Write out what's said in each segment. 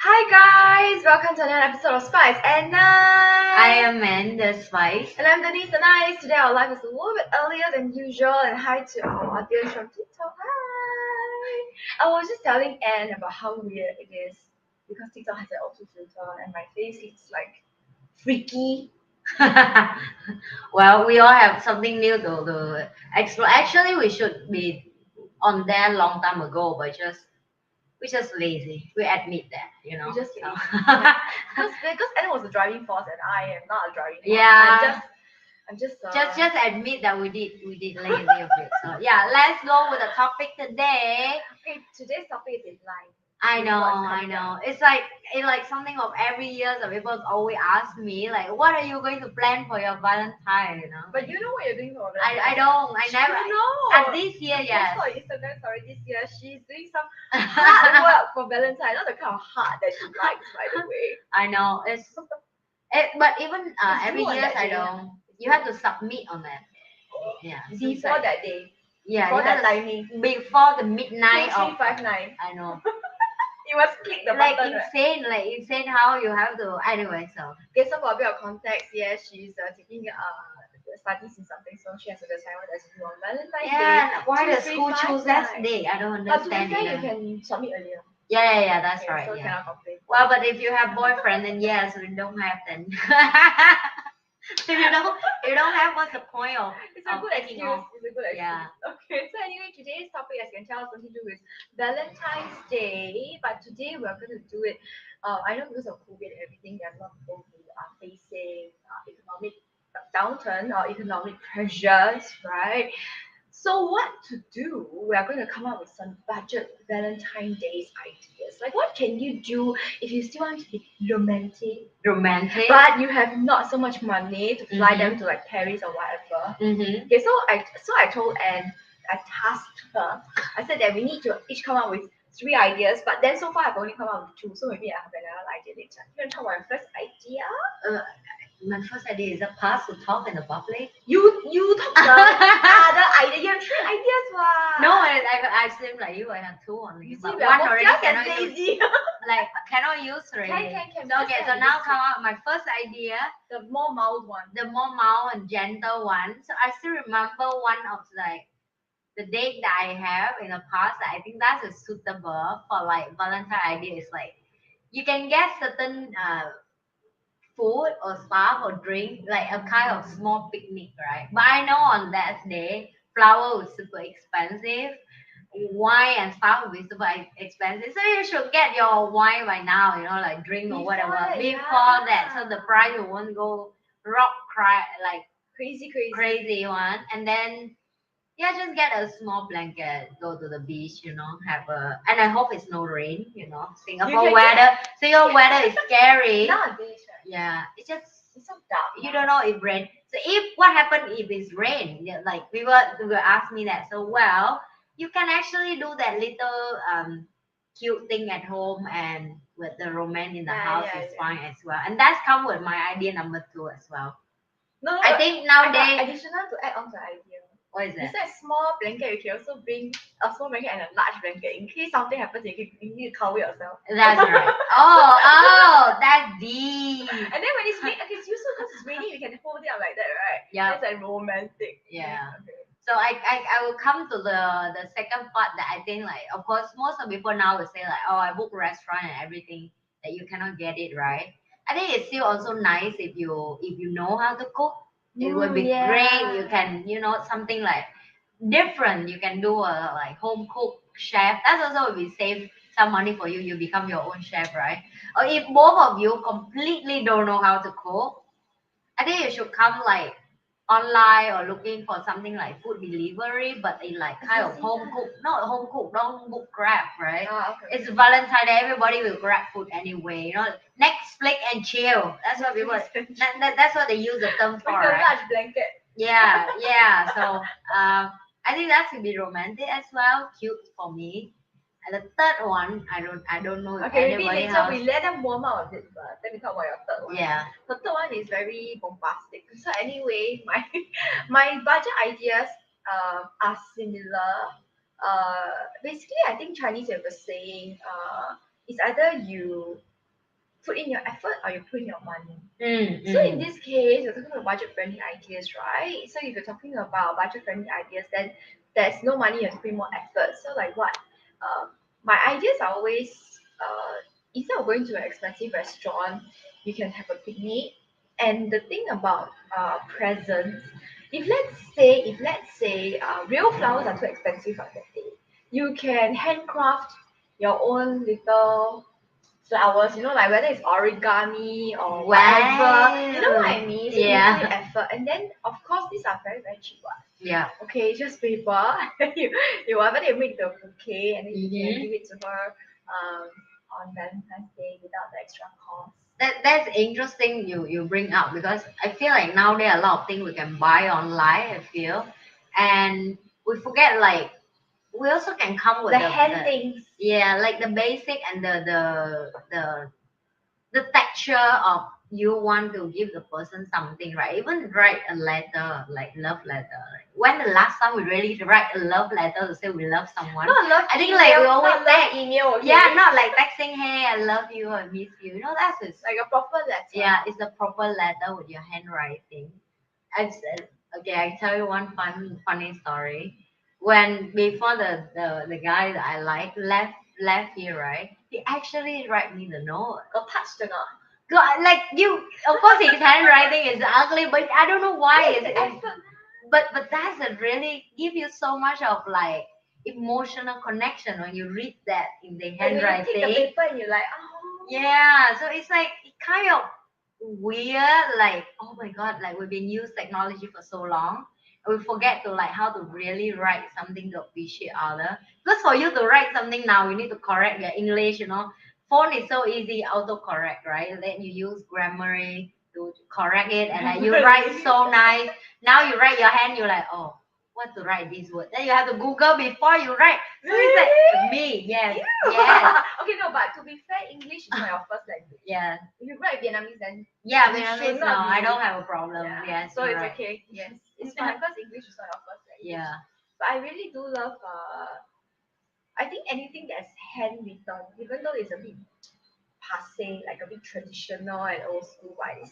Hi guys, welcome to another episode of Spice and Nice. I am Man, the Spice. And I'm Denise the Nice. Today our live is a little bit earlier than usual, and hi to our audience from TikTok. Hi. I was just telling Anne about how weird it is because TikTok has an auto filter and my face looks like freaky. Well, we all have something new to explore. Actually, we should be on there long time ago, but we're just lazy. We admit that, We just so. because Anne was the driving force and I am not a driving force. Yeah. I'm just Just admit that we did lazy a bit. So yeah, let's go with the topic today. Okay, today's topic is in line. I know. It's like something of every year. So people always ask me like, what are you going to plan for your Valentine? But you know what you're doing for I Valentine's? don't. I never. You know. At this year, yes. I saw Instagram story this year. She's doing some hard work for Valentine. Not the kind of hard that she likes, by the way. I know. But even every due on year that I day. don't. You have to submit on that. Yeah. So it's Before like- that day. Yeah. Before you that have to- timing. Before the midnight of. 2359. I know. You must click the Like button. Right? insane how you have to. Anyway, so. Okay, so for a bit of context, yes, she's taking studies in something, so she has to decide what does she do on Valentine's Day. Yeah. Why the school 2359. choose that day? I don't But to be understand. fair, you either. can submit earlier. Yeah. That's Okay, right. So Yeah. cannot complain. Well, but if you have boyfriend, then yes, we don't have then. If you don't have, what's the point of? It's a good taking excuse. off? It's a good excuse. Yeah. Okay, so anyway, today's topic, as you can tell, has something to do with Valentine's Day. But today we're going to do it. I know because of COVID and everything, there are a lot of people who are facing economic downturn or economic pressures, right? So what to do? We are going to come up with some budget Valentine's Day ideas. Like what can you do if you still want to be romantic, Romantic. but you have not so much money to fly Mhm. them to like Paris or whatever? Mm-hmm. Okay, so I told Anne, I tasked her. I said that we need to each come up with 3 ideas, but then so far I've only come up with 2, so maybe I have another idea later. You want to talk about your first idea? My first idea is a pass to talk in the public. You talk about other idea. You have 3 ideas, what? No, I seem like you. I have 2 only. You see, But we are one both already just as cannot use. lazy. Like cannot use already. Can. So, okay, so now come out my first idea, The more mild one. the more mild and gentle one. So I still remember one of like the date that I have in the past. I think that's a suitable for like Valentine idea. Is like you can get certain food or stuff or drink, like a kind of small picnic, right? But I know on that day, flower was super expensive, wine and stuff will be super expensive. So you should get your wine by now, like drink or whatever before that, so the price won't go like crazy one. And then yeah, just get a small blanket, go to the beach, have and I hope it's no rain, Singapore weather is scary. Nowadays, right? Yeah, it's so dark. You don't know if rain. So if what happened if it's rain? Yeah, like people will ask me that. So well, you can actually do that little cute thing at home, and with the romance in the house is fine as well. And that's come with my idea number 2 as well. No, I think nowadays. Additional to add on to the idea. What is that? Besides small blanket, you can also bring a small blanket and a large blanket in case something happens. You need to cover yourself. That's right. Oh, that's deep. And then when it's raining, okay, it's useful because it's raining. You can hold it up like that, right? Yeah. That's like romantic. Yeah. Okay. So I will come to the second part that I think, like, of course most of people now will say like, oh, I book restaurant and everything, that you cannot get it, right? I think it's still also nice if you know how to cook. It would be great. You can, something like different. You can do a like home cook chef. That's also will be save some money for you. You become your own chef, right? Or if both of you completely don't know how to cook, I think you should come like online or looking for something like food delivery, but in like kind of home cook. Not home cook. Don't book Grab, right? Okay. It's Valentine Day. Everybody will grab food anyway. Netflix and chill. That's what people. That's what they use the term for. With a right? large blanket. Yeah. So I think that could be romantic as well. Cute for me. And the third one, I don't know if Okay, maybe anybody later else. we let them warm up a bit first. Then we talk about your third one. Yeah. The third one is very bombastic. So anyway, my budget ideas are similar. Basically, I think Chinese have a saying. It's either you put in your effort or you put in your money. Mm, So in mm. this case, you're talking about budget-friendly ideas, right? So if you're talking about budget-friendly ideas, then there's no money, you have to put in more effort. So like what? My ideas are always instead of going to an expensive restaurant, you can have a picnic. And the thing about presents, if let's say real flowers are too expensive on that day, you can handcraft your own little flowers, like whether it's origami or whatever, you know what Wow. I mean? So you Yeah. put in effort, and then of course these are very very cheap one. Yeah. Okay, it's just paper. you whatever they make the bouquet, and then you can Mhm. give it to her on Valentine's Day without the extra cost. That's interesting you bring up because I feel like now there are a lot of things we can buy online. I feel, and we forget like we also can come with The hand things. yeah, like the basic and the texture of you want to give the person something, right? Even write a letter, like love letter. Like, when the last time we really write a love letter to say we love someone? Not love I think email, like we always not love text. email. Okay? Yeah, not like texting, hey, I love you, I miss you. You know, that's just, like a proper letter. yeah, it's a proper letter with your handwriting. I've said, okay, I tell you one funny story. When before the guy that I like left here, right? He actually write me the note. Got touched or not? God, like you, of course, his handwriting is ugly, but I don't know why. It's the effort. But that's a really give you so much of like emotional connection when you read that in the Like when you take the handwriting. paper and you're like, oh. Yeah, so it's like it kind of weird, like oh my god, like we've been used technology for so long, and we forget to like how to really write something to appreciate other. Because for you to write something now, you need to correct your English, phone is so easy, autocorrect, right? Then you use Grammarly to correct it, and then you write so nice. Now you write your hand, you're like, oh, what to write this word? Then you have to Google before you write. So it's like me, yes, yes, Okay, no, but to be fair, English is not your first language. yeah, If you write Vietnamese, then yeah. you Vietnamese, should no, not I be. don't have a problem. Yeah. Yes, So you're it's right. okay. Yes, it's fine because English is not your first language. Yeah, But I really do love. I think anything that's handwritten, even though it's a bit passe, like a bit traditional and old school, but it's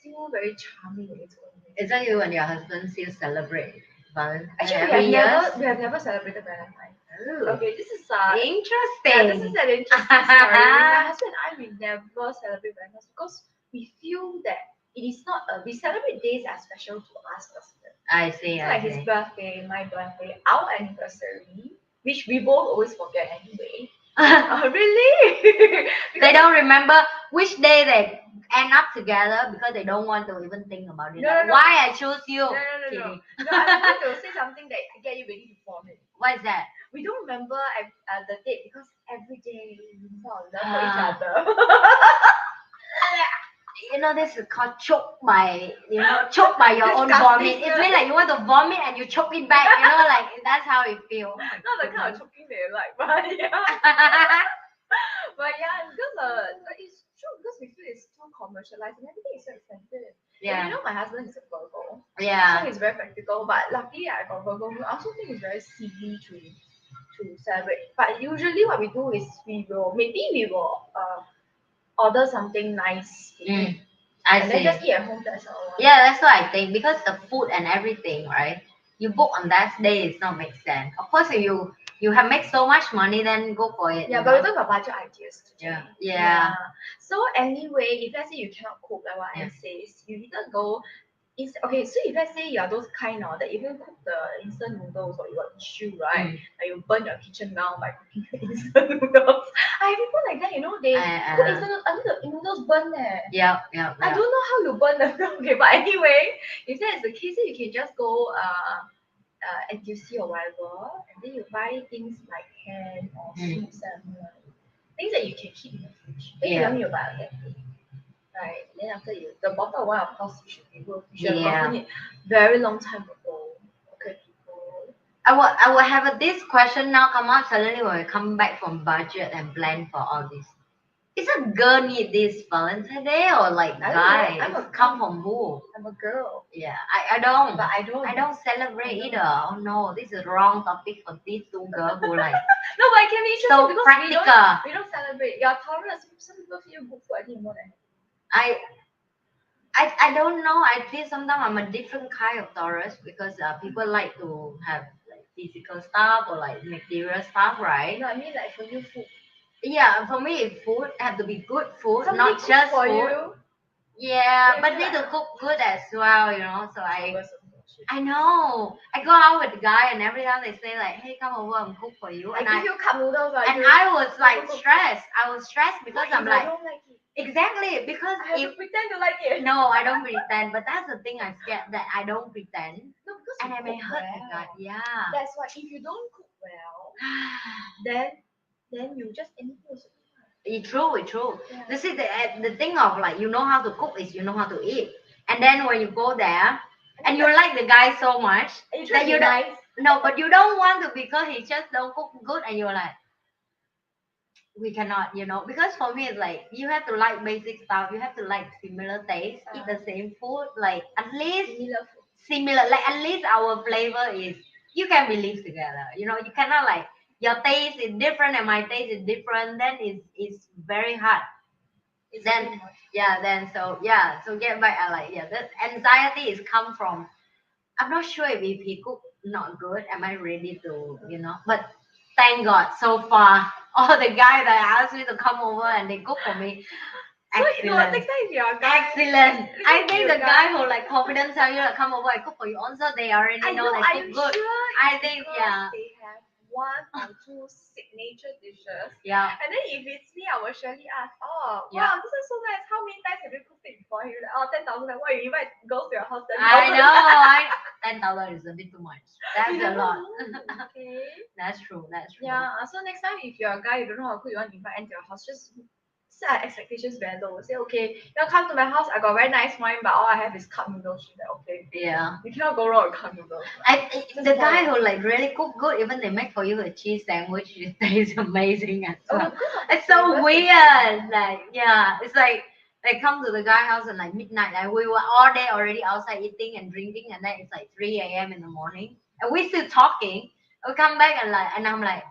still very charming in its own way. is that you and your husband still celebrate Valentine Actually, every year? we have never celebrated Valentine. Ooh, Okay, this is this is interesting. an interesting story. My husband and I we never celebrate Valentine's because we feel that it is not we celebrate days that are special to us personally. I see, So I like his see. birthday, my birthday, our anniversary, which we both always forget anyway. Really? They don't remember which day they end up together because they don't want to even think about it. No, Like, no, no. why I choose you? No. Okay. No, I'm going to say something that get you ready to vomit. What is that? We don't remember the date because every day we fall in love for each other. This is called choke by your own vomit. It means like you want to vomit and you choke it back. Like that's how it feels. Not the kind of choking they like, but yeah. But yeah, because it's true because we feel it's too commercialized and everything is so expensive. Yeah. And my husband is a Virgo, Yeah. so he's very practical. But luckily, I got Virgo. I also think it's very silly to celebrate. But usually, what we do is we will order something nice to eat, I and see. then just eat at home. That's all. Yeah, that's what I think because the food and everything, right? You book on that day, it's not make sense. Of course, if you have make so much money, then go for it. Yeah, but we're talking about budget ideas today. Yeah. So anyway, if let's say you cannot cook, like what I says, you either go. Okay, so if let's say you are those kind of that even cook the instant noodles or you got issue, right? Like you burn your kitchen down by cooking the instant noodles. I have people like that, they cook instant noodles, I mean the noodles burn there. Yeah. I don't know how you burn them. Okay, but anyway, if that is the case, then you can just go NTUC or whatever, and then you buy things like ham or soup salmon, things that you can keep in the fridge. Then you want me to buy that day. Right. Then after the bottle of wine, of course, you should have gotten it very long time ago. Okay, people. I will have this question now come up suddenly when we come back from budget and plan for all this. Is a girl need this Valentine Day or like I don't guy? know. It's come from who? I'm a girl. Yeah, I don't. But I don't. I don't celebrate either. Oh no, this is wrong topic for these two girls who like No, but it can be interesting so because practical. we don't celebrate. You're Taurus. Some people feel good for I think more than. I I don't know. I feel sometimes I'm a different kind of Taurus because people like to have like physical stuff or like material stuff, right? No, I mean like for you food. Yeah, for me, it's food have to be good food, Somebody not cook just for food. you. Yeah, Maybe but need to like- cook good as well, you know. So Taurus. I know. I go out with the guy and every time they say like, "Hey, come over, I'm cook for you," I and give you cup noodles. and I was like stressed. I was stressed because What I'm if I like don't like it. exactly because I have if to pretend to like it. no, I don't pretend. But that's the thing I'm scared that I don't pretend No, because and you I may cook hurt the well. guy. Yeah. That's why if you don't cook well, then you just anything also. It's true, it's true. Yeah. This is the thing of like you know how to cook is you know how to eat, and then when you go there and you like the guy so much that you don't no, but you don't want to because he just don't cook good, and you're like we cannot, you know, because for me it's like you have to like basic stuff, you have to like similar taste, eat the same food, like at least similar, like at least our flavor is you can be live together, you know, you cannot like your taste is different and my taste is different, then it's very hard. Then so get back, I like that anxiety is come from I'm not sure if he cook not good, am I ready to, you know, but thank God so far all the guy that asked me to come over and they cook for me. Excellent. Next time if you're a guy, Excellent. I think the guy who like confident tell you to come over and cook for you also they already know they cook good. Sure I think yeah. They have one or two signature dishes. Yeah. And then if it's me, I will surely ask, oh, Yeah. wow, this is so nice. How many times have you cooked it before? He'll like, oh, 10,000. Like, what, you invite girls to your house? 10,000? I know. $10 is a bit too much. That's You a don't lot. know. Okay. That's true. That's true. Yeah. So next time, if you're a guy, you don't know how to cook, you want to invite into your house, just set expectations very low. Say, okay, you come to my house, I got very nice wine, but all I have is cup noodles. She's like, okay. Yeah. You cannot go wrong with cup noodles. The guy who like really cook good, even they make for you a cheese sandwich, it tastes amazing as well. It's so weird. Like yeah, it's like they come to the guy house and like midnight, like we were all day already outside eating and drinking, and then it's like 3 a.m. in the morning, and we still talking. We come back and like, and I'm like,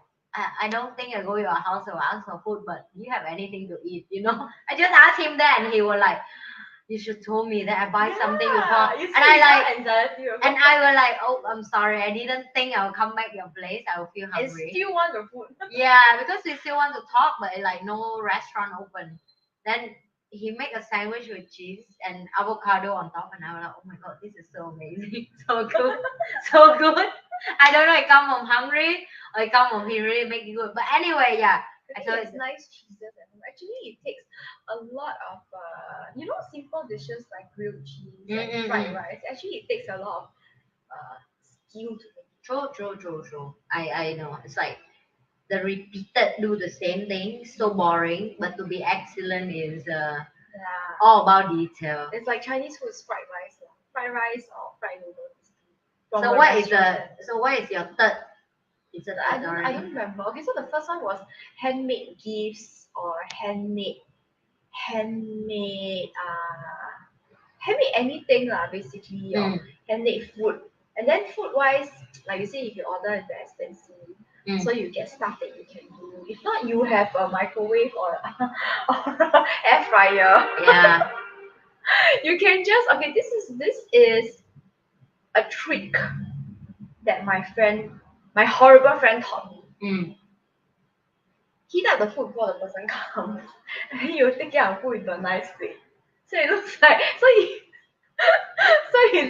I don't think I go to your house or ask for food, but do you have anything to eat? You know, I just asked him that, and he was like, you should told me that I buy something before, and I like, and I was like, oh, I'm sorry, I didn't think I'll come back your place. I will feel hungry. I still want the food. Yeah, because we still want to talk, but like no restaurant open. Then he make a sandwich with cheese and avocado on top, and I was like, oh my god, this is so amazing, so good, so good. I don't know, it come from hungry or it come from he really make it good. But anyway, yeah. I think it's nice cheeses at home. Actually, it takes a lot of simple dishes like grilled cheese and fried rice. Actually, it takes a lot of skill to make. True. I know. It's like the repeated do the same thing, so boring. But to be excellent is all about detail. It's like Chinese food is fried rice or fried noodles. So what is your third? I don't remember. Okay, so the first one was handmade gifts or handmade anything lah, basically, or handmade food. And then food wise, like you say, if you order it's very expensive, so you get stuff that you can do. If not, you have a microwave or air fryer. Yeah. You can just this is a trick that my horrible friend taught me. Heat up the food before the person comes, and then you take it and put into a nice plate. So it looks like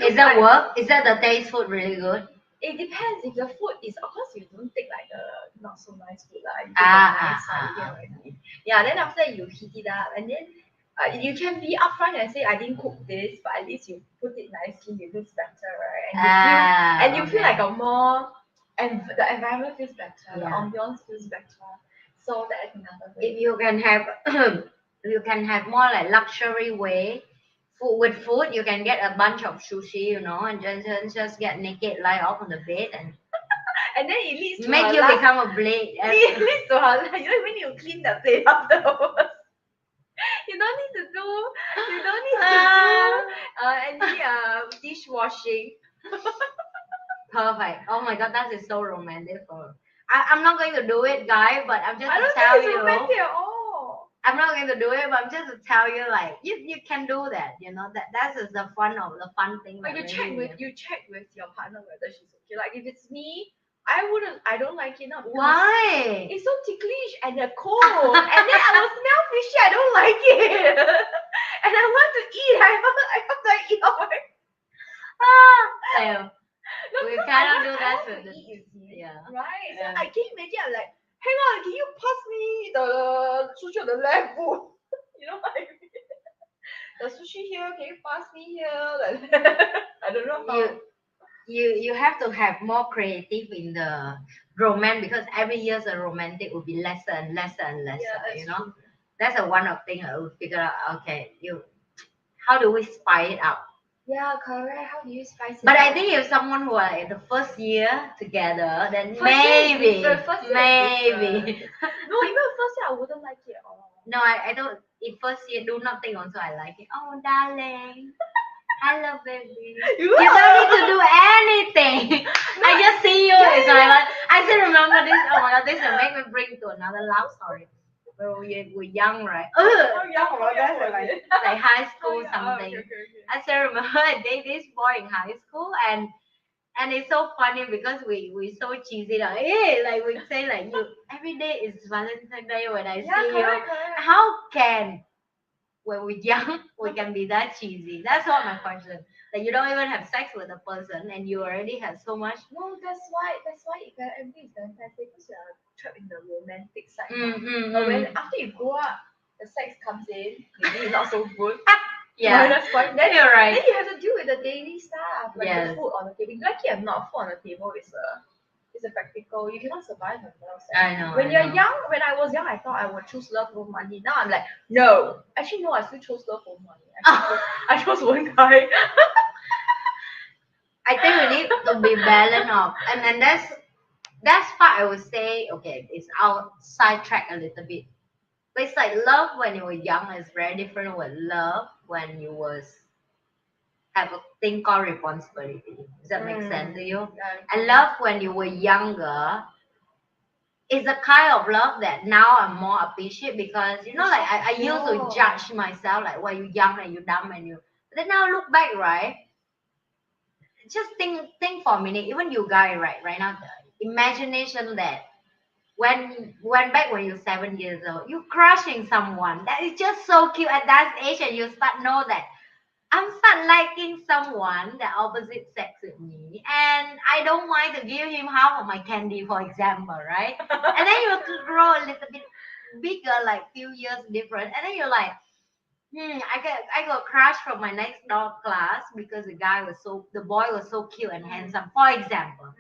Is that work? Is that the taste food really good? It depends. If the food is, of course, you don't take like the not so nice food lah. Yeah. Then after that, you heat it up, and then you can be upfront and say I didn't cook this, but at least you put it nicely. It looks better, right? And you feel like a more, and the environment feels better. The ambiance feels better. So that's another way. If you can have more like luxury way. With food, you can get a bunch of sushi, you know, and just get naked, lie off on the bed, and then it leads to make you become a blade. It leads to her. You don't even need to clean the plate afterwards. You don't need to do any dishwashing. Perfect. Oh my god, that is so romantic. I'm not going to do it, guy, but I'm just I to don't tell think it's you. romantic at all. I'm not going to do it, but I'm just to tell you, like you can do that. You know that is the fun thing. But That you check with your partner whether she's okay. Like if it's me, I don't like it now because Why? it's so ticklish and they're cold, and then I will smell fishy. I don't like it, and I want to eat. I want to eat all my. Fail. No, We because cannot do I that want with to the- eat, you see. yeah. Right. So Yeah. I can imagine. I'm like, hang on, can you pass me the sushi on the left foot? You know what I mean? The sushi here, can you pass me here? Like, I don't know how. You have to have more creative in the romance because every year the romantic will be lesser and lesser and lesser. Yeah, that's You know, true. that's a one of thing I would figure out. Okay, how do we spice it up? Yeah, correct. How do you spice it But I up? think if someone who are in the first year together, then First year is maybe, different. First year is maybe. different. No, even first year I wouldn't like it at all. No, I don't. In first year, do nothing. Also, I like it. Oh, darling. Hello, baby. You don't need to do anything. I just see you. It's like I still remember this. Oh my god, this will make me bring to another love story. When we were young, right? Talk about that, like high school something. Okay. I still remember I dated this boy in high school, and it's so funny because we so cheesy like we say like you every day is Valentine Day when I see you. Correct. How can when we're young we can be that cheesy? That's what my question. Like you don't even have sex with a person and you already have so much. No, that's why everything is fantastic because you are trapped in the romantic side. But when after you grow up, the sex comes in, maybe not so good. Yeah, Minus point. Then you're right. Then you have to deal with the daily stuff, like Yes. the food on the table. Like it or not, food on the table is a practical. You cannot survive without sex. I know. When you're young, when I was young, I thought I would choose love over money. Now I'm like, no. Actually, no. I still chose love over money. I chose one guy. I think we need to be balanced off, and then that's part I would say. Okay, it's out sidetrack a little bit. But it's like love when you were young is very different with love when you was have a thing called responsibility. Does that make sense to you? And love when you were younger is the kind of love that now I'm more appreciate because you know like I used to judge myself like why you young and you dumb and you but then now look back right just think for a minute even you guys right now the imagination that when back when you're 7 years old you crushing someone that is just so cute at that age and you start know that I'm start liking someone that opposite sex with me, and I don't mind to give him half of my candy, for example, right? And then you grow a little bit bigger, like few years different, and then you're like, I got crush from my next door class because the boy was so cute and handsome, for example,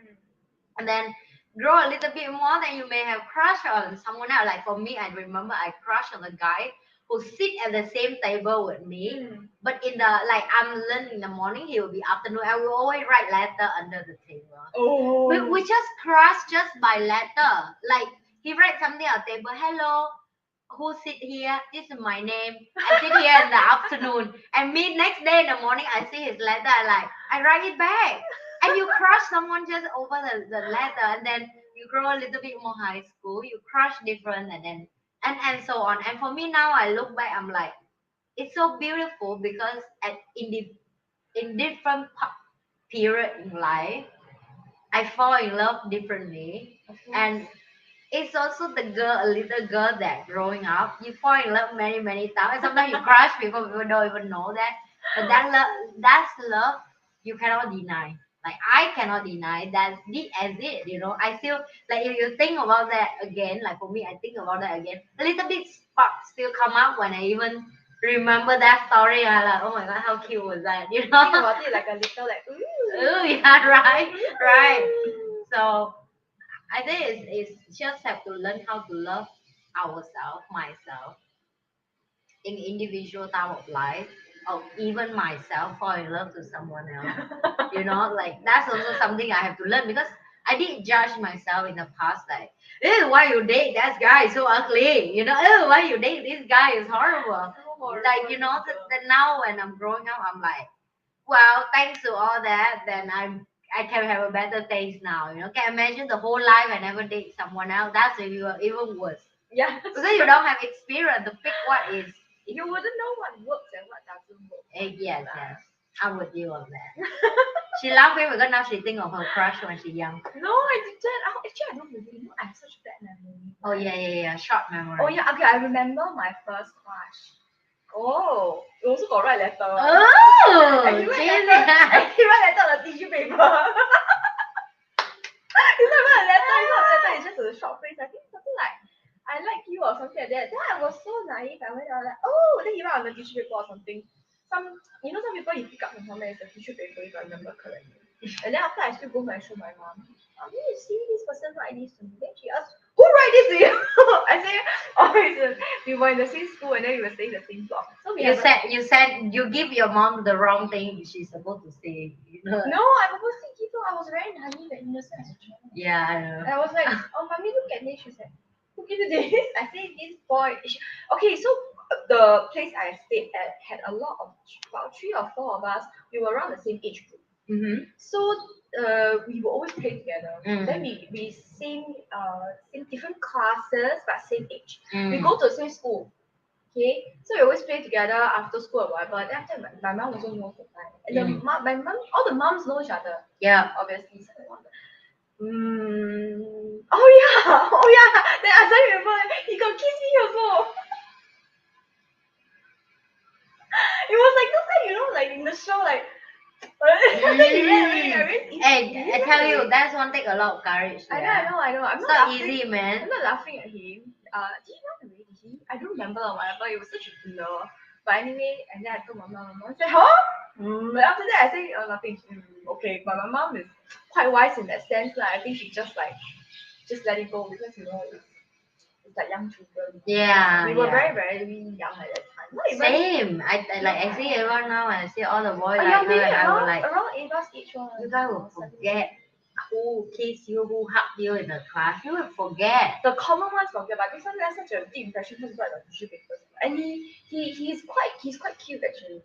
and then grow a little bit more, then you may have crush on someone else. Like for me, I remember I crush on a guy who sit at the same table with me. But in the like I'm learning in the morning, he will be afternoon. I will always write letter under the table. Oh. We just crush just by letter. Like he write something on the table. Hello, who sit here? This is my name. I sit here in the afternoon. And me next day in the morning, I see his letter. I write it back. And you crush someone just over the letter, and then you grow a little bit more high school. You crush different, and then and so on. And for me now, I look back, I'm like, it's so beautiful because in different period in life, I fall in love differently, and it's also a little girl that growing up, you fall in love many times. And sometimes you crush people don't even know that, but that's love you cannot deny. Like I cannot deny that the as it, I feel like if you think about that again, like for me, I think about that again, a little bit spark still come up when I even remember that story. I like, oh my god, how cute was that? Think about it like a little like Ooh, yeah, right. So I think it's just have to learn how to love ourselves, myself, in individual time of life, or even myself fall in love to someone else. Like that's also something I have to learn because I did judge myself in the past, like, why you date that guy so ugly? Why you date this guy is horrible. like now when I'm growing up, I'm like, well, thanks to all that, then I can have a better taste now. Can imagine the whole life I never date someone else. That's even worse. Yeah. Because you don't have experience to pick what is. You wouldn't know what works and what doesn't work. Yes. I'm with you on that. She laughing because now she think of her crush when she's young. No, I didn't. Actually, I don't really know. I have such bad memory. Oh yeah. Short memory. Oh yeah. Okay, I remember my first crush. Oh, you also got write letter. Oh, and he write letter on a tissue paper. It's not even a letter. It's just a short phrase. I think something like I like you or something like that. Then I was so naive. I went out like, oh, then he write on the tissue paper or something. Some people you pick up from somewhere is a tissue paper if I remember correctly. And then after I still go home and show my mom. You see this person write this to me. Then she asked, who write this to you? I say, we were in the same school and then we were staying in the same block. So you said you give your mom the wrong thing she's supposed to say. No, I purposely give her. I was very naive and innocent as a child. Yeah, I know. And I was like, oh, mommy, look at this. She said, who gave you this? I said, this boy. Okay, so the place I stayed at had a lot of, about 3 or 4 of us. We were around the same age group. Mm-hmm. So we will always play together. Then we same different classes but same age. We go to the same school. Okay, so we always play together after school or whatever. Then after my mom also knows the time. And my mom, all the moms know each other. Yeah. Obviously. So oh yeah. Then I suddenly remember he got kiss me also. It was like those time, like in the show, like. Hey, I tell you, that's one take a lot of courage. Yeah. I know. I'm it's not easy, man. I'm not laughing at him. Did he run away? Did he? I don't remember or whatever. It was such a blur. But anyway, and then I told my mom said, huh? After that, I think nothing. Okay, but my mom is quite wise in that sense. I think she just let it go because it's like young children. Yeah. We were very, very young at that time. Same. I see everyone now and I see all the boys like her and I was like around Ava's age. You guys will forget who kissed you, who hugged you in the class. You will forget. The common ones forget, but this one has such a deep impression because right on tissue papers. And he's quite cute actually.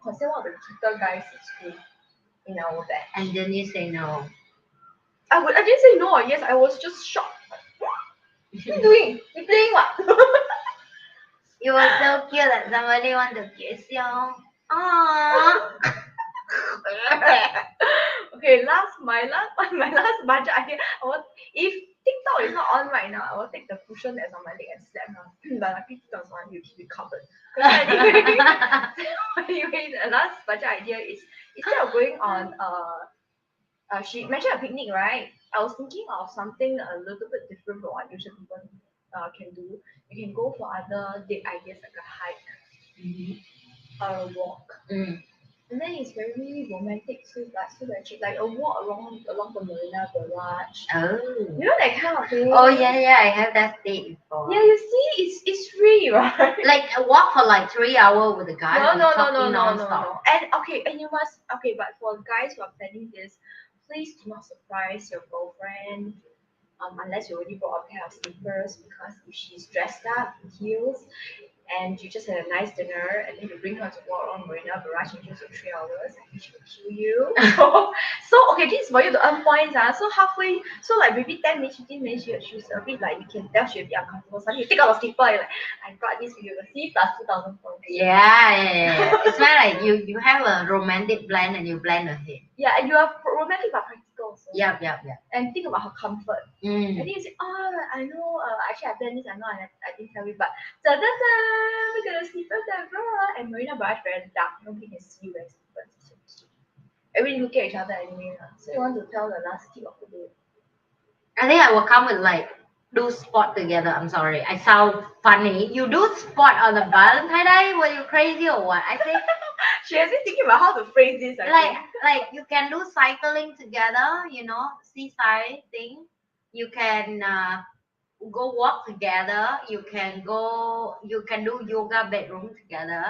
Considered one of the cuter guys in school in our batch. And Denise say no. I didn't say no or yes, I was just shocked. What are you doing? You playing what? You were so cute that somebody want to kiss you. Aww. Okay, my last budget idea. If TikTok is not on right now, I will take the cushion that's on my leg and slap her. But luckily TikTok is on, he'll be covered. Anyway, the last budget idea is instead of going on she mentioned a picnic, right? I was thinking of something a little bit different from what usual people can do. You can go for other date ideas like a hike, or a walk. And then it's very romantic too, like so very cheap, like a walk along the Marina Barrage. Oh. You know that kind of thing. Oh yeah, I have that date before. Yeah, you see, it's free, right? Like a walk for like 3 hours with a guy. No. And you must but for guys who are planning this, please do not surprise your girlfriend. Unless you already bought a pair of slippers, because if she's dressed up in heels and you just had a nice dinner and then you bring her to walk around Marina Barrage in just 3 hours, I think she will kill you. So okay, this is for you to earn points. So halfway, so like maybe 10 minutes, 15 minutes, she's a bit like, you can tell she'll be uncomfortable. Suddenly you take out a slipper, you're like, I brought this for you, see, plus 2,000 points. Yeah. It's not like you have a romantic plan and you plan ahead. Yeah, and you are romantic but practical also. Yep. And think about her comfort. And then you say, I know, actually I planned this, I know, I didn't tell you, but look at the slippers that I brought. And Marina Barrage very dark, nobody can see you wearing slippers. It's so cute. Everybody look at each other anyway. So you want to tell the last tip of the day? I think I will come with like do sport together. I'm sorry, I sound funny. You do sport on the Valentine Day? Were you crazy or what? I think she has been thinking about how to phrase this. Like you can do cycling together, seaside thing. You can go walk together. You can do yoga bedroom together.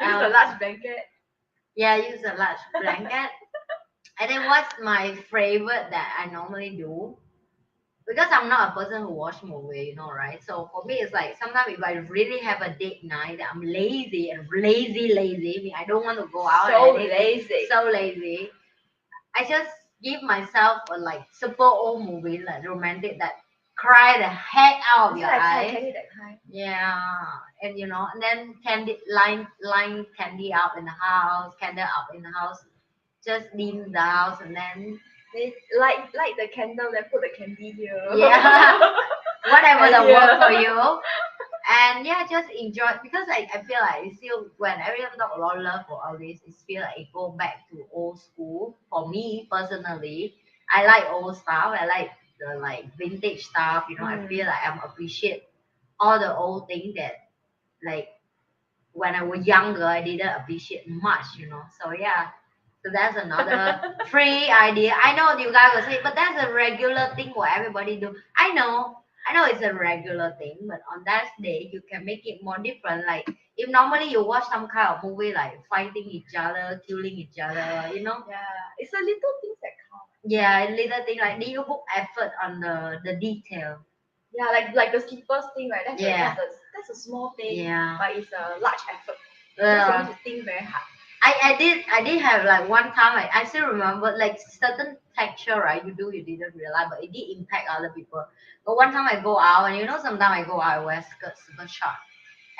Use a large blanket. Yeah, use a large blanket. And then what's my favorite that I normally do? because I'm not a person who watch movie, you know, right? So for me, it's like sometimes if I really have a date night, I'm lazy and lazy. I mean, I don't want to go out So and anything. lazy. So lazy. I just give myself a like super old movie, like romantic, that cry the heck out of Is it your like eyes. Titanic that kind? Yeah, and and then candy line candy up in the house, candle up in the house, just dim the house, and then They light the candle, then put the candy here. yeah, whatever And that work for here. you. And yeah, just enjoy because I feel like it's still when everyone talk about love for all this, it feel like it go back to old school. For me personally, I like old stuff. I like the like vintage stuff. I feel like I'm appreciate all the old things that like when I was younger I didn't appreciate much. So yeah. So that's another free idea. I know you guys will say, but that's a regular thing what everybody do. I know it's a regular thing, but on that day you can make it more different. Like if normally you watch some kind of movie like fighting each other, killing each other. Yeah, it's the little things that count. Yeah, little thing like do you put effort on the detail? Yeah, like the slippers thing, right? Yeah. That's a small thing, Yeah. but it's a large effort. Because you need Well, to think very hard. I did have like one time I still remember like certain texture, right, you didn't realize, but it did impact other people. But one time I go out, and sometimes I go out I wear skirt super short,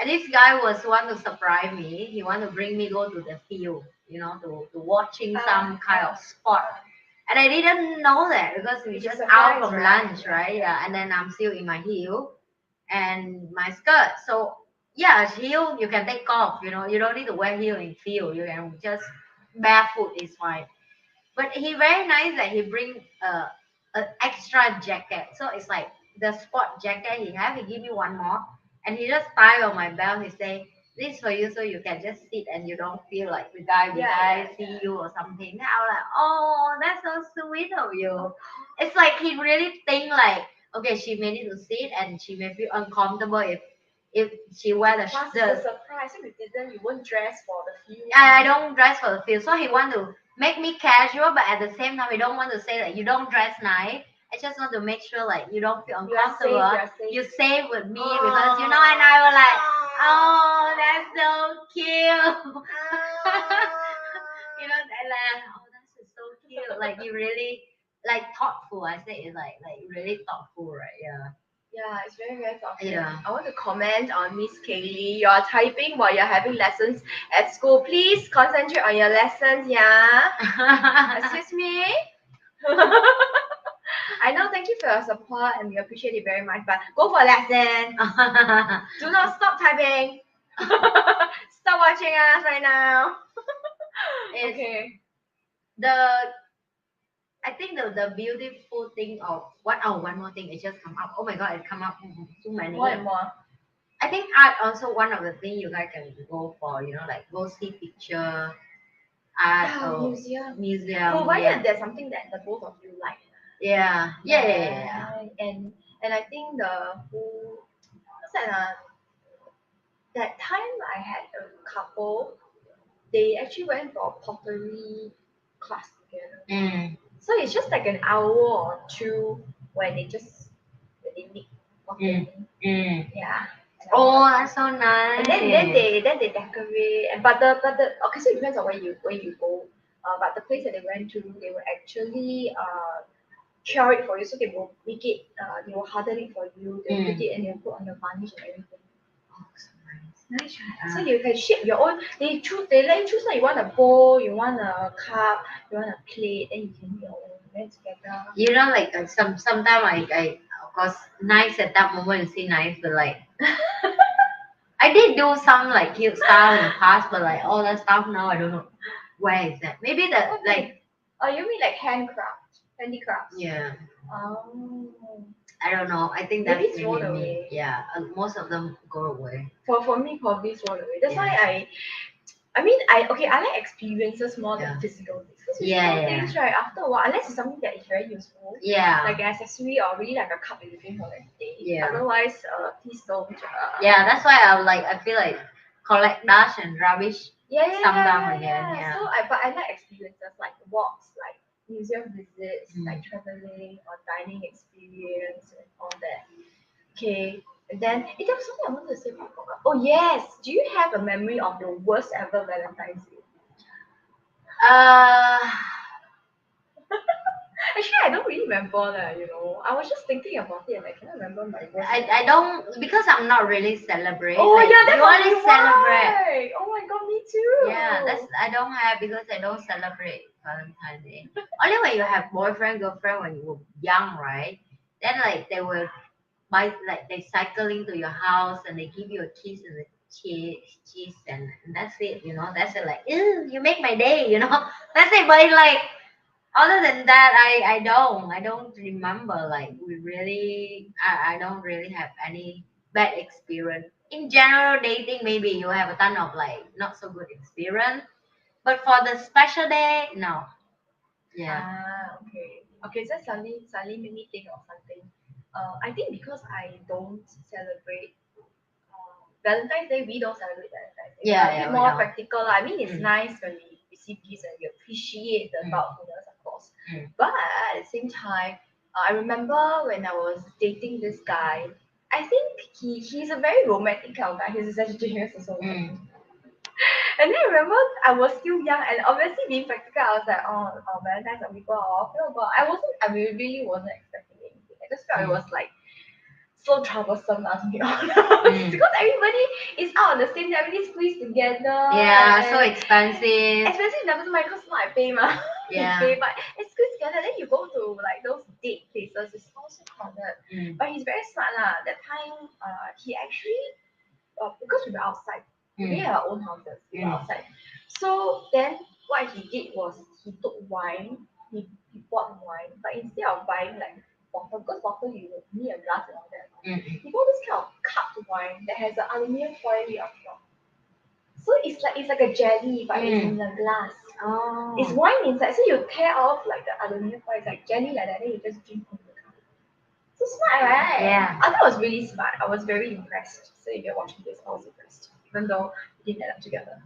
and this guy was want to surprise me. He want to bring me go to the field, to watching some kind of sport. And I didn't know that because we It's a just out surprise, from right? lunch, right? Yeah, and then I'm still in my heel and my skirt. So yeah, heel you can take off. You don't need to wear heel in field. You can just barefoot is fine. But he very nice that he bring a extra jacket. So it's like the sport jacket he have. He give me one more, and he just tie on my belt. He say, "This for you, so you can just sit and you don't feel like the guy behind see you or something." Then I was like, "Oh, that's so sweet of you." It's like he really think like, okay, she may need to sit and she may feel uncomfortable if she wear Plus, the it's a surprise. If you didn't, you won't dress for the field. I don't dress for the field. So he want to make me casual, but at the same time, he don't want to say that you don't dress nice. I just want to make sure like you don't feel You are safe. You uncomfortable. are safe. You safe with me because and I were like, oh, that's so cute. And like, oh, that's so cute. Like you really like thoughtful. I say it's like really thoughtful, right? Yeah. Yeah, it's very, very thoughtful. Yeah. I want to comment on Miss Kaylee. You are typing while you're having lessons at school. Please concentrate on your lessons, yeah? Excuse me? I know, thank you for your support and we appreciate it very much, but go for a lesson. Do not stop typing. Stop watching us right now. Okay. I think the beautiful thing of one more thing it just come up. Oh my god, it come up too many. More and more. I think art also one of the thing you guys can go for, like go see picture, art or museum. Provided there's something that the both of you like. Yeah. And I think what's that? That time I had a couple, they actually went for pottery class together. So it's just like an hour or two when they make pottery. Yeah. Oh, that's so nice. And then they decorate. And but the okay, so it depends on where you go. But the place that they went to, they will actually cure it for you. So they will make it. They will harden it for you. They will make it and they will put on the varnish and everything. Oh, so nice. Nice, right? So you can shape your own. They let you choose like you want a bowl, you want a cup, you want a plate, then you can make your own. Then together. Like sometimes I of course nice at that moment you see nice, but like I did do some like cute stuff in the past, but like all that stuff now I don't know where is that. Maybe that like oh, you mean like handicrafts? Yeah. Oh. I don't know. I think Maybe that's thrown maybe me. away. Yeah, most of them go away. For me, probably thrown away. That's why I mean, I like experiences more than physical things. Physical things, right? After a while, unless it's something that is very useful, like an accessory or really like a cup that you drink for every day. Yeah. Otherwise, please don't. Yeah, that's why I feel like collect dust and rubbish. Sometimes again. Yeah. So but I like experiences like walks, like museum visits, like traveling or dining experience and all that. Okay. And then there was something I wanted to say but I forgot. Oh yes. Do you have a memory of your worst ever Valentine's Day? Uh, Actually, I don't really remember that, I was just thinking about it and I cannot remember my worst. I don't, because I'm not really celebrate. Oh like, yeah, that's you only probably celebrate. why. Oh my god, me too. Yeah, that's I don't have, because I don't celebrate Valentine's Day. Only when you have boyfriend, girlfriend when you were young, right? Then like they will buy, like they cycling to your house and they give you a kiss and a cheese, and that's it. That's it. Like, ew, you make my day. That's it. But like, other than that, I don't remember. Like, we really, I don't really have any bad experience. In general, dating, maybe you have a ton of like not so good experience, but for the special day, no. Yeah. Okay. Okay, so suddenly made me think of something. I think because I don't celebrate Valentine's Day, we don't celebrate Valentine's Day. Yeah, A bit yeah, we more don't. practical lah. I mean, it's Mm. nice when we receive gifts and we appreciate the Mm. thoughtfulness, of course. Mm. But at the same time, I remember when I was dating this guy. I think he's a very romantic kind of guy. He's a Sagittarius also. Mm. And then I remember I was still young and obviously being practical, I was like, Valentine's and people are off. But I really wasn't expecting anything. I just felt it was like so troublesome to be honest. Because everybody is out on the same day, everybody squeezed together. Yeah, so and expensive. expensive never mind because not I pay ma. Yeah. Pay, but it's squeezed together. Then you go to like those date places, it's also crowded. Mm. But he's very smart lah. That time, he actually because we were outside, we didn't have our own houses. We were outside. So then what he did was he took wine. He bought wine, but instead of buying like bottle, because bottle you would need a glass and all that. He bought this kind of cupped wine that has an aluminium foil on top. So it's like a jelly, but it's in a glass. Oh. It's wine inside, so you tear off like the aluminium foil, it's like jelly like that, then you just drink from the cup. So smart, right? Yeah. I thought it was really smart. I was very impressed. So if you're watching this, I was impressed, even though we didn't end up together.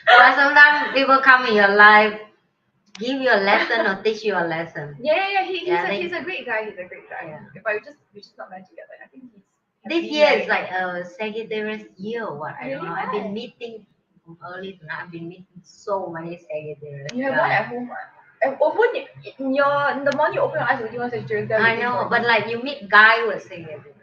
But sometimes people come in your life, give you a lesson or teach you a lesson. Yeah. He's a great guy. He's a great guy. Yeah. But we just not meant together. I think This year is like a Sagittarius year or what? I don't Really? know. I've been Why? meeting from early to now. I've been meeting so many Sagittarius. You have one at home. And open it in the morning. You open your eyes already one Sagittarius. I know, but like you meet guy with Sagittarius.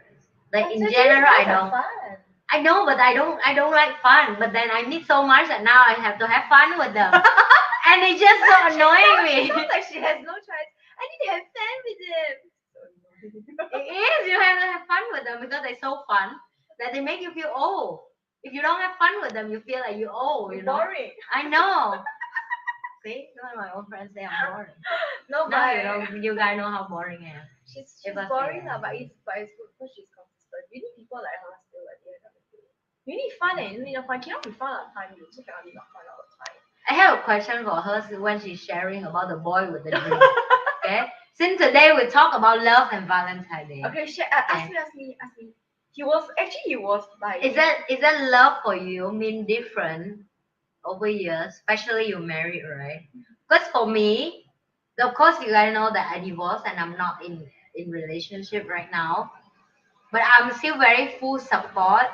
Like in Sagittarius general, I guys are don't. fun. I know, but I don't like fun. But then I meet so much that now I have to have fun with them, and it's just so annoying me. Sounds like she has no choice. I need to have fun with them. It is. You have to have fun with them because they're so fun that they make you feel old. If you don't have fun with them, you feel like you're old. You know. Boring. I know. See, one of my old friends say I'm boring. No, Now but you guys know how boring I am. she's If I say boring that. but it's good because she's consistent. You need people like her still at the end of the day. You need fun and you need no fun. Cannot be fun all the time. You also cannot be not fun all the time. I have a question for her when she's sharing about the boy with the dream. Okay. Since today we talk about love and Valentine's Day. Okay, ask me. He was like. Is that love for you mean different over years, especially you married, right? Because for me, of course you guys know that I divorced and I'm not in relationship right now, but I'm still very full support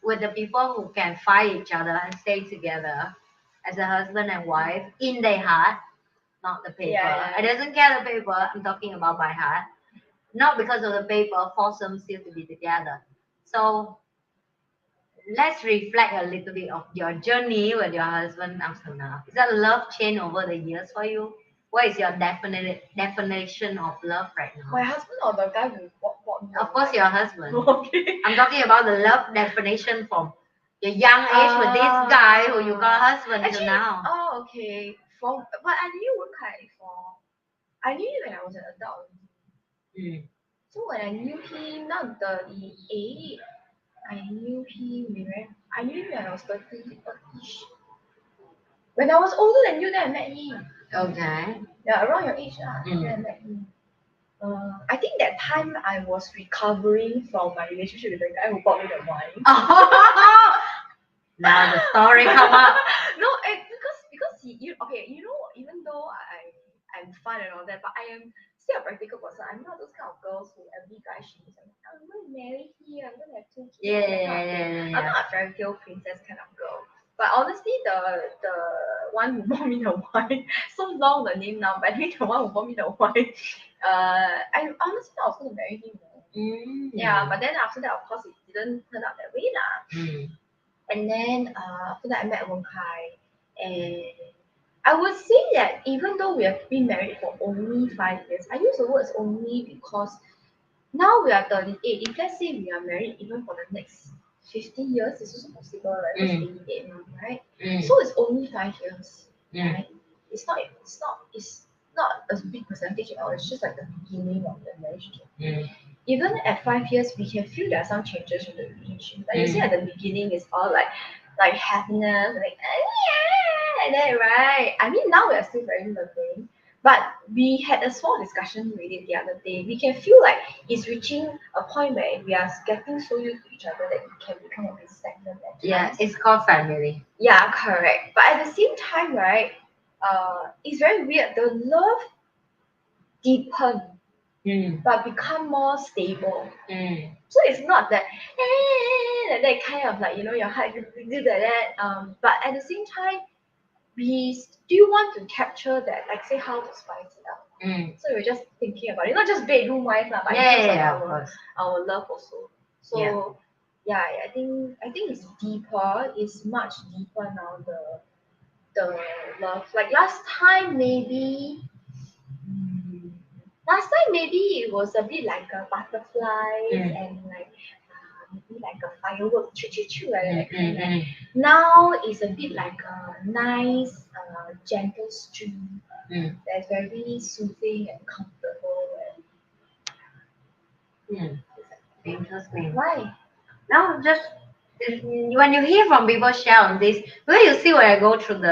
with the people who can fight each other and stay together as a husband and wife in their heart, not the paper. Yeah. I doesn't care the paper. I'm talking about by heart, not because of the paper. Force them still to be together. So let's reflect a little bit of your journey with your husband after now. Is that love change over the years for you? What is your definition of love right now? My husband or the guy who bought me? Of course, your husband. Okay. I'm talking about the love definition from your young age with this guy who you call husband Actually, to now. Oh, okay. But I knew I knew him when I was an adult. So when I knew him, not 38, I knew him when I was 30-ish. When I was older than you, then I met him. Okay. Yeah, around your age, then I met him. I think that time I was recovering from my relationship with the guy who bought me the wine. Now the story come up. No, because see you. Okay, even though I'm fun and all that, but I am still a practical person. I'm not those kind of girls who every guy she is like, I'm going to marry here. I'm going to have 2 kids. Yeah, That yeah, kind of thing. yeah, I'm yeah. not a fairy tale princess kind of girl. But honestly, the one who bought me the wine, so long the name now, but I think the one who bought me the wine, I honestly thought I was going to marry him. Yeah, but then after that, of course, it didn't turn out that way lah. And then after that, I met Wong Kai, and I would say that even though we have been married for only 5 years, I use the words only because now we are 38. If let's say we are married even for the next 50 years, it's also possible, right? That's 88 now, right? So it's only 5 years, right? It's not a big percentage at all. It's just like the beginning of the relationship. Even at 5 years, we can feel there are some changes in the relationship. Like you see, at the beginning, it's all like happiness, like and then right. I mean, now we are still very loving, but we had a small discussion really the other day. We can feel like it's reaching a point where we are getting so used to each other that it can become a bit stagnant at times. Yeah, it's called family. Yeah, correct. But at the same time, right, it's very weird. The love deepen, but become more stable. So it's not that like that kind of like your heart do like that. But at the same time, we still want to capture that, like say how to spice it up. So we're just thinking about it, not just bedroom wise, but in terms of our love also. So yeah, I think it's deeper. It's much deeper now. The love, like last time maybe it was a bit like a butterflies and like maybe like a firework choo choo choo like that kind of. Now it's a bit like a nice gentle stream that's very soothing and comfortable and Interesting. why? No, just when you hear from people share on this, because you see when I go through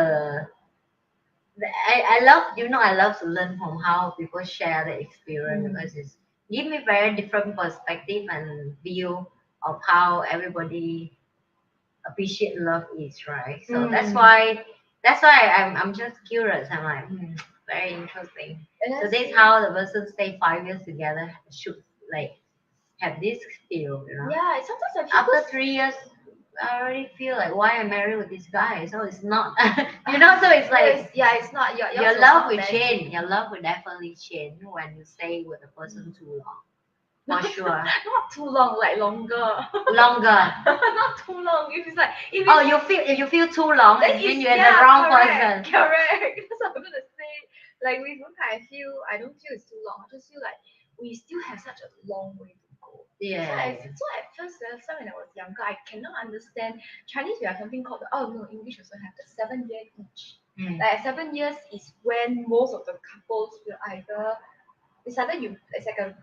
I love I love to learn from how people share the experience because it's give me very different perspective and view of how everybody appreciate love is, right? So that's why I'm just curious. I'm like, very interesting. So this is how the person stay 5 years together should like have this feel, Yeah, sometimes I feel After 3 years, I already feel like why I'm married with this guy. So it's not, So it's like it's not your love will change. Your love will definitely change when you stay with a person too long. For sure. Not too long, like longer. Longer. Not too long. If if you feel too long, then then you're the wrong person. Correct. That's what I'm gonna say. Like with Luca, I don't feel it's too long. I just feel like we still have such a long way to go. Yeah. So at first, when I was younger, I cannot understand Chinese. We have something called English also have the 7 year each. Like 7 years is when most of the couples will either it's like a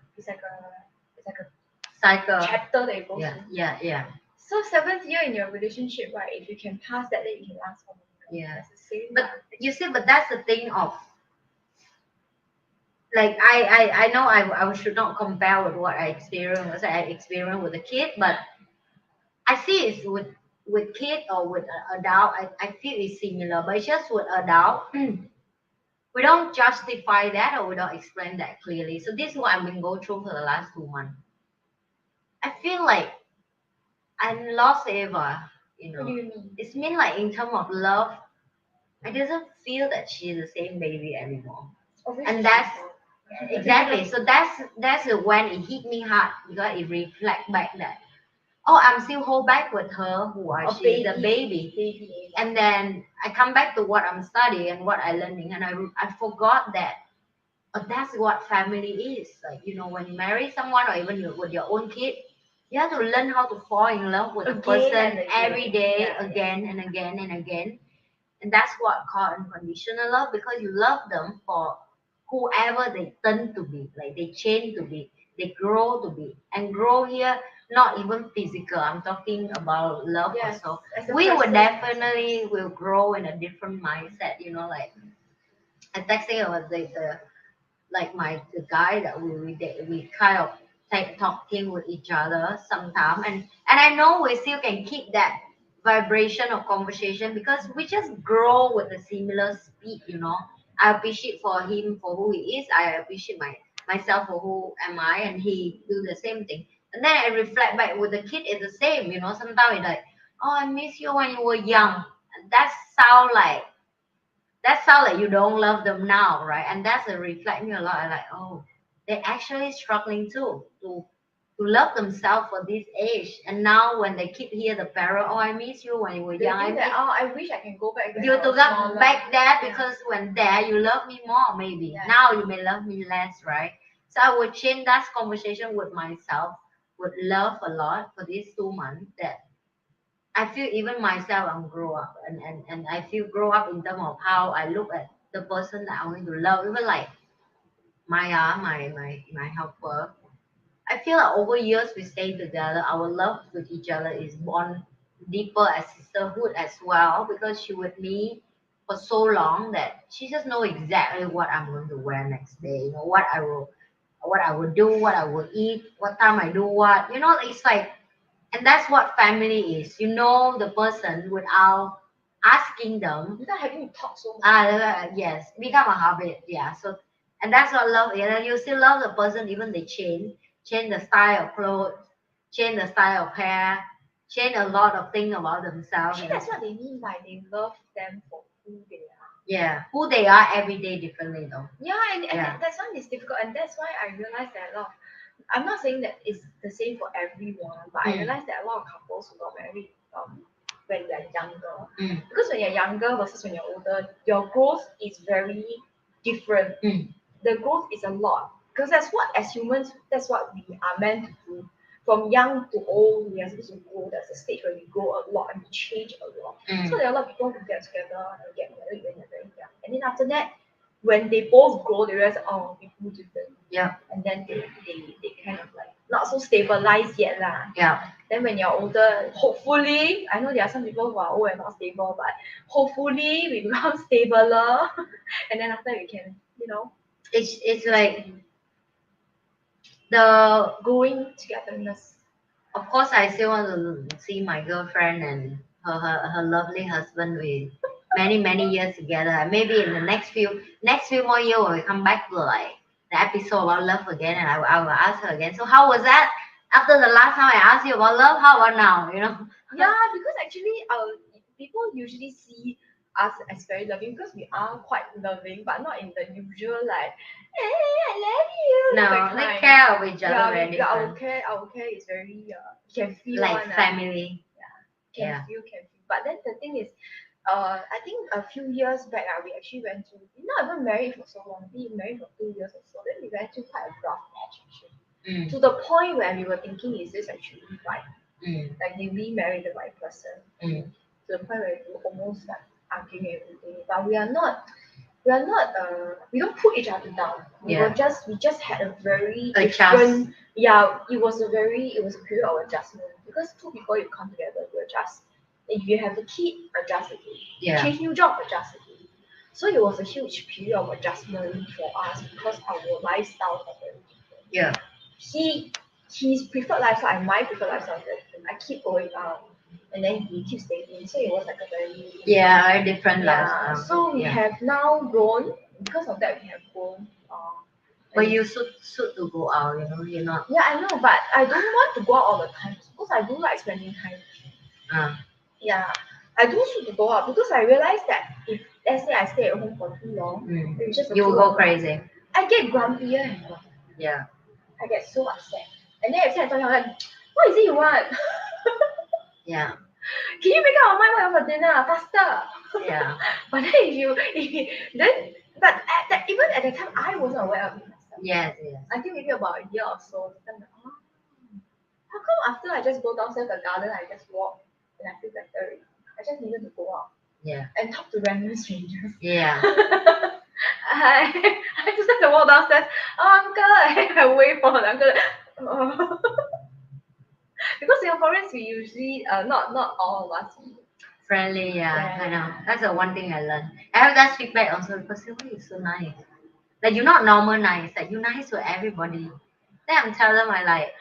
Cycle. chapter that it goes Yeah, through. yeah. So 7th year in your relationship, right? If you can pass that, then you can last for longer. Yeah. That's the same. But you see, but that's the thing of like I know I should not compare with what I experienced with a kid, but I see it's with kid or with an adult. I feel it's similar, but it's just with adult. We don't justify that or we don't explain that clearly. So this is what I've been going through for the last 2 months. I feel like I'm lost ever. What do you mean? It's mean like in terms of love, I doesn't feel that she's the same baby anymore. And that's exactly. So that's when it hit me hard because it reflect back that I'm still hold back with her who she's a baby. And then I come back to what I'm studying and what I learning and I forgot that that's what family is. Like when you marry someone or even with your own kid, you have to learn how to fall in love with a person every day, again and again and again. And that's what called unconditional love because you love them for whoever they turn to be, like they change to be, they grow to be, and grow here not even physical. I'm talking about love also. We would definitely will grow in a different mindset. Like I texting about the like the guy that we kind of talking with each other sometime, and I know we still can keep that vibration of conversation because we just grow with a similar speed, you know. I appreciate for him for who he is. I appreciate myself for who am I, and he do the same thing. And then I reflect back with the kid, it's the same, you know. Sometimes it's like, oh, I miss you when you were young. That sound like you don't love them now, right? And that's a reflect me a lot. I like, oh, they're actually struggling too to love themselves for this age. And now when they keep hear the parent, oh, I miss you when you were They young. think that, oh, I wish I can go back when You I to was go smaller. back there Yeah. because when there you love me more, maybe. Yeah. Now you may love me less, right? So I would change that conversation with myself, would love a lot for these 2 months that I feel even myself I'm grow up and I feel grow up in terms of how I look at the person that I'm going to love. Even like Maya, my helper. I feel like over years we stay together, our love with each other is born deeper as sisterhood as well because she with me for so long that she just know exactly what I'm going to wear next day, you know, what I will do, what I will eat, what time I do what. You know, it's like and that's what family is. You know the person without asking them. Without having to talk so much. Yes, become a habit. Yeah. So, and that's what love is. And you still love the person even they change the style of clothes, change the style of hair, change a lot of things about themselves. Actually, that's what they mean by they love them for who they are. Yeah, who they are every day differently though. Yeah, and that's one is difficult, and that's why I realized that a lot. I'm not saying that it's the same for everyone, but I realized that a lot of couples who got married when they're younger, because when you're younger versus when you're older, your growth is very different. The growth is a lot because that's what as humans that's what we are meant to do. From young to old, we are supposed to grow. There's a stage where we grow a lot and we change a lot. So there are a lot of people who get together and get married when they're very young, and then after that, when they both grow, they realize, oh, we grew different. Yeah. And then they kind of like not so stabilized yet lah. Yeah. Then when you're older, hopefully, I know there are some people who are old and not stable, but hopefully we become stabler, and then after we can, you know, it's like the growing togetherness. of course I still want to see my girlfriend and her lovely husband with many years together. And maybe in the next few more years when we come back to like the episode about love again and I will ask her again. So how was that? After the last time I asked you about love, how about now? You know? Yeah, because actually people usually see us as very loving because we are quite loving, but not in the usual like, hey, I love you. No, that they kind. care of each other Yeah, very different. our care is very you can feel Like one, family. can feel. But then the thing is, I think a few years back, we actually went to not even married for so long, we married for 2 years or so. Then we went to quite a rough patch actually, to the point where we were thinking, is this actually right? Like, did we marry the right person? To the point where we were almost like arguing everything, but we don't put each other down. We just had a very different. Yeah, it was a period of adjustment because two people you come together you adjust. If you have a kid, adjust again. Yeah. Change new job, adjust again. So it was a huge period of adjustment for us because our lifestyles are very different. Yeah. His preferred lifestyle and my preferred lifestyle is very different. I keep going out and then he keeps staying in. So it was like a very different lifestyle. So we have now grown because of that we have grown. But you should to go out, you know, you're not. Yeah, I know, but I don't want to go out all the time because I do like spending time with him. Yeah, I do should to go out because I realize that if let's say I stay at home for too long, it's just you will go crazy. I get grumpier and grumpier. Yeah. I get so upset. And then every time I tell him, I'm like, what is it you want? Yeah. Can you make up your mind what you want for dinner? Faster. Yeah. But then even at that time I wasn't aware of it myself. Yes. Until maybe about a year or so. Then I'm like, how come after I just go downstairs the garden, I just walk and I feel better already? I just needed to go out. Yeah. And talk to random strangers. Yeah. I just had to walk downstairs. Oh, uncle, I wait for the uncle. Oh. Because Singaporeans we usually not all of us. Friendly, yeah, I know. That's the one thing I learned. I have that feedback also because Sylvia is so nice. Like you're not normal nice, like you're nice to everybody. Then I'm telling them I like,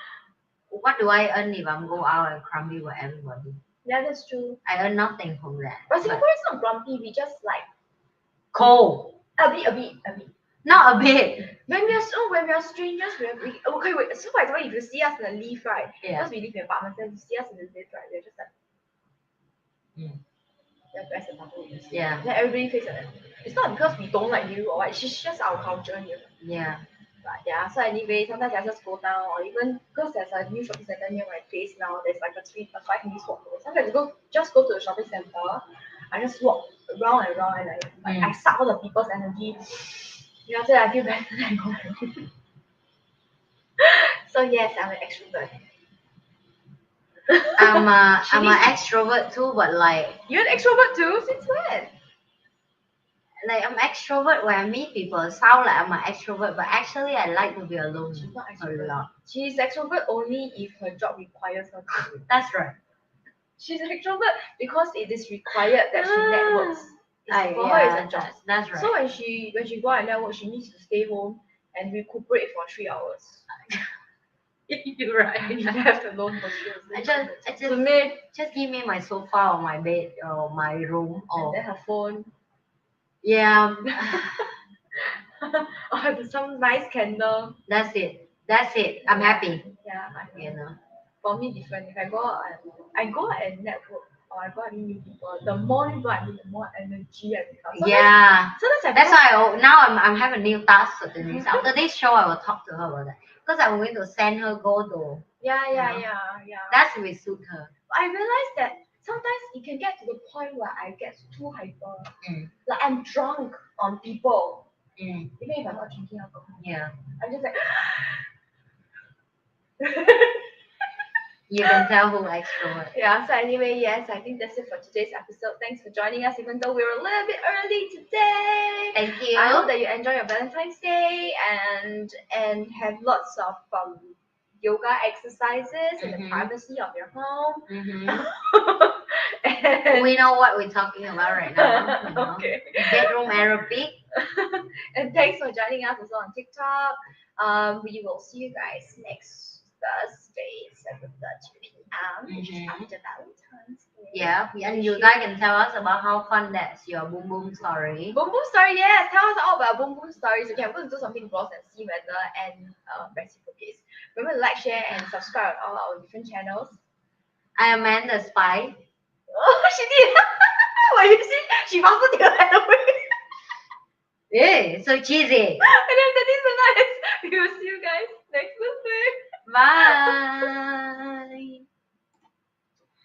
what do I earn if I'm go out and crumble with everybody? Yeah, that's true. I earn nothing from that. But Singaporeans not grumpy. We just like Cold. a bit. Not a bit. When we are strangers, okay. Wait. So for example, if you see us in the lift, right? Yeah. Because we live in apartments, then you see us in the lift, right? We're just like, Mm. that's the couple. Yeah. Then everybody face like that. It's not because we don't like you or what. It's just our culture here. Yeah. But yeah. So anyway, sometimes I just go down, or even because there's a new shopping center near my place now. There's like a 5 minutes walk away. Sometimes I go to the shopping center. I just walk around and around, and I suck all the people's energy. Yeah, after that I feel better than I go home. So yes, I'm an extrovert. I'm an extrovert too, but like You're an extrovert too? Since when? I'm extrovert when I meet people. It sound like I'm an extrovert, but actually I like to be alone She's not a extrovert. lot. She's extrovert only if her job requires her to. That's right. She's an extrovert because it is required that she networks. For her, it's a job. That's right. So when she go out and network, she needs to stay home and recuperate for 3 hours. You're right. And you left alone for 3 hours. I just give me my sofa or my bed or my room And or then her phone. yeah. Or some nice candle. That's it. I'm happy. Yeah, You know. For me, different. If I go out and network, or I go out and meet new people, the more people I meet, the more energy I become. Yeah. Sometimes That's why now I'm having a new task for Denise. After this show, I will talk to her about that because I'm going to send her go to. Yeah. That's will suit her. I realized that sometimes it can get to the point where I get too hyper. Mm. Like I'm drunk on people. Mm. Even if I'm not drinking alcohol. Yeah. I'm just like. You can tell who extrovert. Yeah, so anyway, yes, I think that's it for today's episode. Thanks for joining us, even though we were a little bit early today. Thank you. I hope that you enjoy your Valentine's Day and have lots of yoga exercises in the privacy of your home. And we know what we're talking about right now. You know? Okay. Bedroom aerobic. And thanks for joining us also on TikTok. We will see you guys next Thursday, 7:30 p.m. Which is after Valentine's Day. Yeah, and you guys can tell us about how fun that's your boom boom story. Boom boom story, yes. Tell us all about boom boom stories. Okay, I'm going to do something gross and see whether and reciprocates. Remember to like, share, and subscribe on all our different channels. I am Amanda Spy. Oh, she did. What you see? She faster take her hand away. Yeah, so cheesy. And then